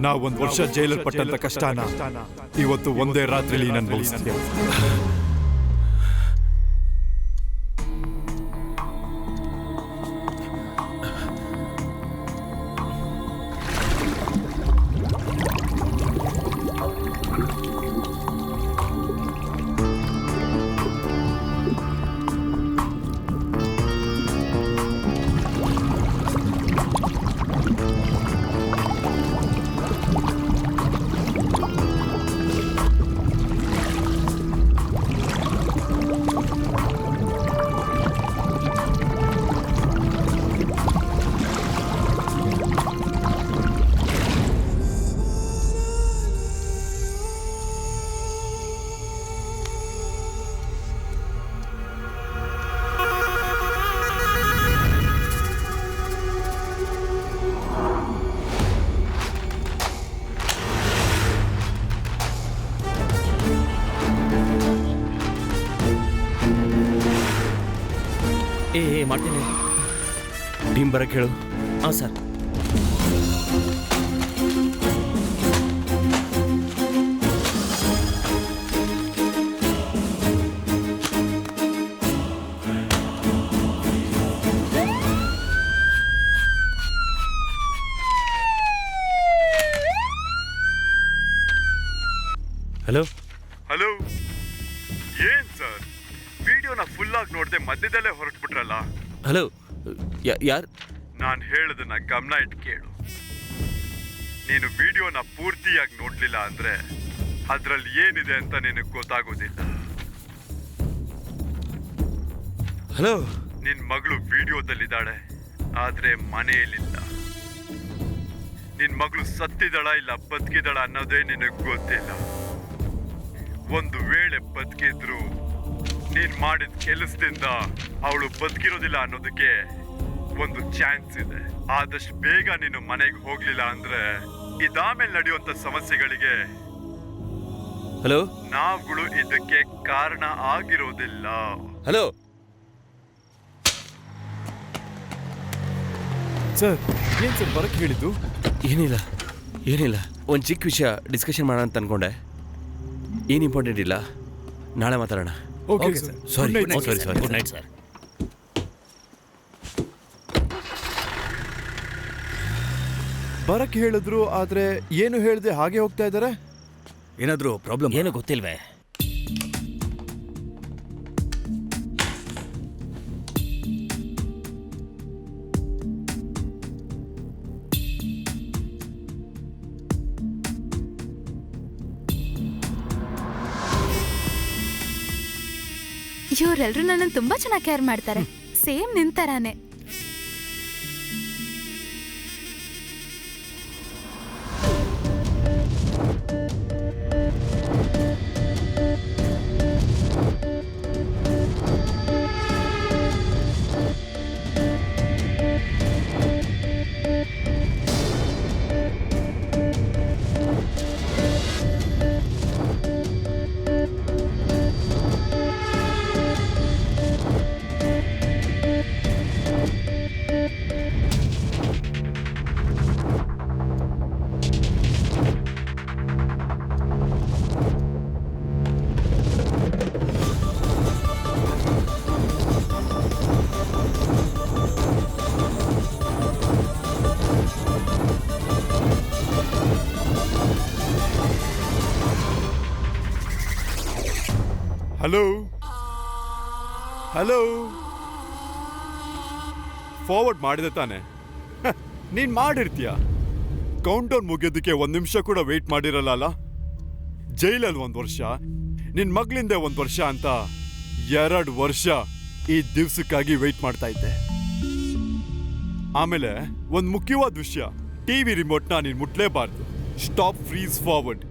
ನಾವು 1 ವರ್ಷ ಜೈಲಲ್ಲಿ ಪಟ್ಟಂತ ಕಷ್ಟನ ಇವತ್ತು ಒಂದೇ ರಾತ್ರಿಲಿ ನಾನು ಅನುಭವಿಸ್ತೀವಿ. ಮಾಡ್ತೀನಿ. ಟೀಮ್ ಬರಕ್ಕೆ ಹೇಳು. ಹಾಂ ಸರ್. ಹಲೋ ಹಲೋ, ಏನ್ ಸರ್ ವಿಡಿಯೋನ ಫುಲ್ ಆಗಿ ನೋಡದೆ ಮಧ್ಯದಲ್ಲೇ ಹೊರಟ್ಬಿಟ್ರಲ್ಲ? ಹಲೋ, ಯಾರು? ನಾನು ಹೇಳೋದನ್ನ ಗಮನ ಇಟ್ಟು ಕೇಳು. ನೀನು ವಿಡಿಯೋನ ಪೂರ್ತಿಯಾಗಿ ನೋಡ್ಲಿಲ್ಲ ಅಂದ್ರೆ ಅದ್ರಲ್ಲಿ ಏನಿದೆ ಅಂತ ನಿನಗೆ ಗೊತ್ತಾಗೋದಿಲ್ಲ. ಹಲೋ, ನಿನ್ ಮಗಳು ವಿಡಿಯೋದಲ್ಲಿದ್ದಾಳೆ, ಆದ್ರೆ ಮನೆಯಲ್ಲಿಲ್ಲ. ನಿನ್ ಮಗಳು ಸತ್ತಿದಳ ಇಲ್ಲ ಬದುಕಿದಳ ಅನ್ನೋದೇ ನಿನಗೆ ಗೊತ್ತಿಲ್ಲ. ಒಂದು ವೇಳೆ ಬದುಕಿದ್ರು ನೀನ್ ಮಾಡಿದ ಕೆಲಸದಿಂದ ಅವಳು ಬದುಕಿರೋದಿಲ್ಲ ಅನ್ನೋದಕ್ಕೆ ಒಂದು ಚಾನ್ಸ್ ಇದೆ. ಆದಷ್ಟು ಬೇಗ ನೀನು ಮನೆಗೆ ಹೋಗ್ಲಿಲ್ಲ ಅಂದ್ರೆ ಇದಾಮೇಲೆ ನಡೆಯುವಂತ ಸಮಸ್ಯೆಗಳಿಗೆ ಹಲೋ ನಾವುಗಳು ಇದಕ್ಕೆ ಕಾರಣ ಆಗಿರೋದಿಲ್ಲ. ಹಲೋ ಸರ್, ಏನ್ ಸರ್ ಬರಕ್ಕೆ ಹೇಳಿದ್ದು? ಏನಿಲ್ಲ, ಒಂದು ಚಿಕ್ಕ ವಿಷಯ ಡಿಸ್ಕಷನ್ ಮಾಡೋಣ ಅಂತ ಅನ್ಕೊಂಡೆ. ಏನು ಇಂಪಾರ್ಟೆಂಟ್ ಇಲ್ಲ, ನಾಳೆ ಮಾತಾಡೋಣ. Okay sir. Sorry. Good night sir. ಬರಕ್ಕೆ ಹೇಳಿದ್ರು, ಆದ್ರೆ ಏನು ಹೇಳ್ದೆ ಹಾಗೆ ಹೋಗ್ತಾ ಇದ್ದಾರೆ. ಏನಾದರೂ ಪ್ರಾಬ್ಲಮ್? ಏನು ಗೊತ್ತಿಲ್ವೇ? ಇವರೆಲ್ಲರೂ ನನ್ನನ್ನು ತುಂಬಾ ಚೆನ್ನಾಗಿ ಕೇರ್ ಮಾಡ್ತಾರೆ, ಸೇಮ್ ನಿಂತರಾನೆ. ಹಲೋ ಹಲೋ, ಫಾರ್ವರ್ಡ್ ಮಾಡಿದೆ ತಾನೆ? ನೀನ್ ಮಾಡಿರ್ತೀಯ. ಕೌಂಟ್ ಡೌನ್ ಮುಗಿಯೋದಕ್ಕೆ 1 ನಿಮಿಷ ಕೂಡ ವೆಯ್ಟ್ ಮಾಡಿರಲ್ಲ ಅಲ್ಲ? ಜೈಲಲ್ಲಿ 1 ವರ್ಷ, ನಿನ್ ಮಗಳಿಂದ 1 ವರ್ಷ ಅಂತ 2 ವರ್ಷ ಈ ದಿವ್ಸಕ್ಕಾಗಿ ವೆಯ್ಟ್ ಮಾಡ್ತಾ ಇದ್ದೆ. ಆಮೇಲೆ ಒಂದು ಮುಖ್ಯವಾದ ವಿಷಯ, ಟಿವಿ ರಿಮೋಟ್ನ ನೀನ್ ಮುಟ್ಲೇಬಾರ್ದು. ಸ್ಟಾಪ್, ಫ್ರೀಸ್, ಫಾರ್ವರ್ಡ್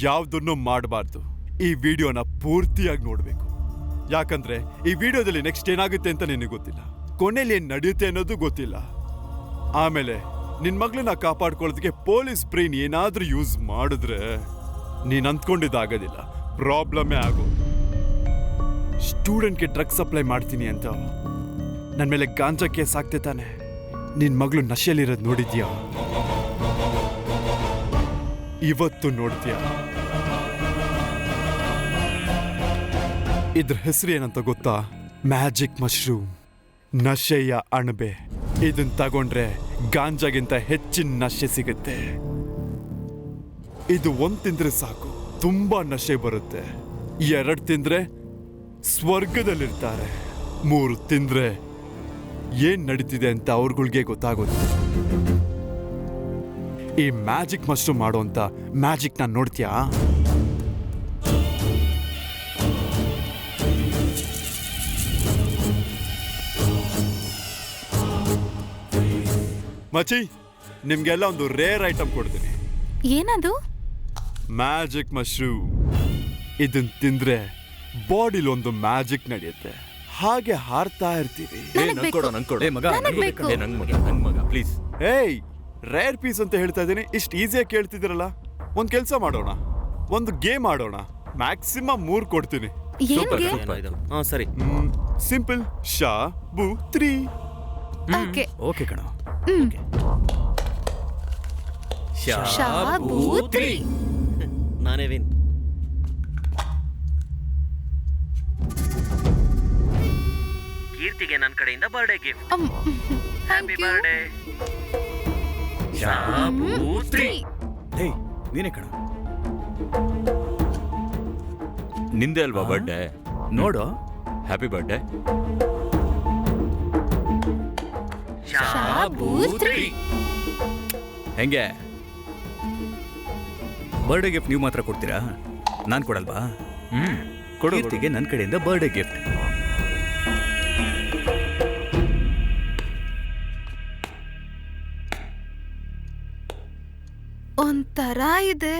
ಯಾವುದನ್ನು ಮಾಡಬಾರ್ದು. ಈ ವಿಡಿಯೋನ ಪೂರ್ತಿಯಾಗಿ ನೋಡ್ಬೇಕು. ಯಾಕಂದ್ರೆ ಈ ವಿಡಿಯೋದಲ್ಲಿ ನೆಕ್ಸ್ಟ್ ಏನಾಗುತ್ತೆ ಅಂತ ನಿನಗೆ ಗೊತ್ತಿಲ್ಲ, ಕೊನೆಯಲ್ಲಿ ಏನ್ ನಡೆಯುತ್ತೆ ಅನ್ನೋದು ಗೊತ್ತಿಲ್ಲ. ಆಮೇಲೆ ನಿನ್ ಮಗಳನ್ನ ಕಾಪಾಡ್ಕೊಳ್ಳೋದಕ್ಕೆ ಪೊಲೀಸ್ ಬ್ರೈನ್ ಏನಾದ್ರೂ ಯೂಸ್ ಮಾಡಿದ್ರೆ ನೀನ್ ಅಂದ್ಕೊಂಡಿದ್ದಾಗೋದಿಲ್ಲ, ಪ್ರಾಬ್ಲಮ್ಮೇ ಆಗೋ. ಸ್ಟೂಡೆಂಟ್ಗೆ ಡ್ರಗ್ ಸಪ್ಲೈ ಮಾಡ್ತೀನಿ ಅಂತ ನನ್ನ ಮೇಲೆ ಗಾಂಜಾ ಕೇಸ್ ಆಗ್ತೆ ತಾನೆ? ನಿನ್ ಮಗಳು ನಶೆಯಲ್ಲಿರೋದು ನೋಡಿದ್ಯಾ? ಇವತ್ತು ನೋಡ್ತೀಯ. ಇದ್ರ ಹೆಸರು ಏನಂತ ಗೊತ್ತಾ? ಮ್ಯಾಜಿಕ್ ಮಶ್ರೂಮ್, ನಶೆಯ ಅಣಬೆ. ಇದನ್ ತಗೊಂಡ್ರೆ ಗಾಂಜಾಗಿಂತ ಹೆಚ್ಚಿನ ನಶೆ ಸಿಗುತ್ತೆ. ಇದು ಒಂದ್ ತಿಂದ್ರೆ ಸಾಕು, ತುಂಬಾ ನಶೆ ಬರುತ್ತೆ. 2 ತಿಂದ್ರೆ ಸ್ವರ್ಗದಲ್ಲಿರ್ತಾರೆ. 3 ತಿಂದ್ರೆ ಏನ್ ನಡೀತಿದೆ ಅಂತ ಅವ್ರಗಳಿಗೆ ಗೊತ್ತಾಗುತ್ತೆ. ಈ ಮ್ಯಾಜಿಕ್ ಮಶ್ರೂಮ್ ಮಾಡೋಂತ ಮ್ಯಾಜಿಕ್ ನಾನು ನೋಡ್ತೀಯಾ? ಮಚಿ, ನಿಮ್ಗೆಲ್ಲ ಒಂದು ರೇರ್ ಐಟಮ್ ಕೊಡ್ತೀನಿ. ಏನದು? Magic mushroom. ಇದನ್ ತಿಂದ್ರೆ ಬಾಡಿಲಿ ಒಂದು ಮ್ಯಾಜಿಕ್ ನಡೆಯುತ್ತೆ. ಹಾಗೆ ಹಾರ್ತಾ ಇರ್ತೀವಿ. ನನಗ್ ಬೇಕು. ಏ ಮಗ ನನಗ್ ಬೇಕು. ನಂಗ್ ಮಗ ಪ್ಲೀಸ್. ಏಯ್, ರೇರ್ ಪೀಸ್ ಅಂತ ಹೇಳ್ತಾ ಇದ್ದೀನಿ, ಇಷ್ಟು ಈಸಿಯಾಗಿ ಕೇಳ್ತಿದ್ದೀರಲ್ಲ. ಒಂದ್ ಕೆಲಸ ಮಾಡೋಣ, ಒಂದು ಗೇಮ್ ಆಡೋಣ. ಮ್ಯಾಕ್ಸಿಮಮ್ 3 ಕೊಡ್ತೀನಿ. ಏನ್ಗೆ? ಹಾ ಸರಿ. ಸಿಂಪಲ್. ಶಾ ಬು 3. ಓಕೆ. ಓಕೆ ಕಣ. ಶಾಬೂತ್ರಿ. ನಾನೇ ವಿನ್. ಕೀರ್ತಿಗೆ ನನ್ನ ಕಡೆಯಿಂದ ಬರ್ಡೇ ಗಿಫ್ಟ್. Happy birthday. ಶಾಬೂತ್ರಿ. ಹೇ ನೀನೇ ಕಣ. ನಿಂದೆ ಅಲ್ವಾ ಬರ್ಡೇ? ನೋಡು. Happy birthday. ಶಾಬೂತ್ರಿ. ಹೆಂಗೆ ಬರ್ಡೇ ಗಿಫ್ಟ್ ನೀವು ಮಾತ್ರ ಕೊಡ್ತೀರಾ? ನಾನು ಕೊಡಲ್ವಾ? ಕೊಡು. ಕೀರ್ತಿಗೆ ನನ್ನ ಕಡೆಯಿಂದ ಬರ್ಡೇ ಗಿಫ್ಟ್. ಒಂಥರ ಇದೆ.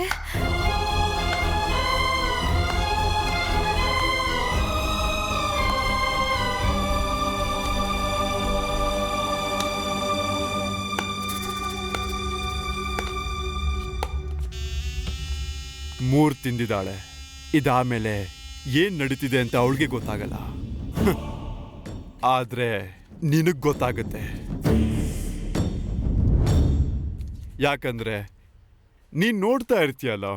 ಮೂರ್ ತಿಂದಿದ್ದಾಳೆ. ಇದಾದ್ಮೇಲೆ ಏನ್ ನಡೀತಿದೆ ಅಂತ ಅವಳಿಗೆ ಗೊತ್ತಾಗಲ್ಲ. ಆದ್ರೆ ನಿನಗ್ ಗೊತ್ತಾಗುತ್ತೆ. ಯಾಕಂದ್ರೆ ನೀನ್ ನೋಡ್ತಾ ಇರ್ತೀಯಲ್ಲ.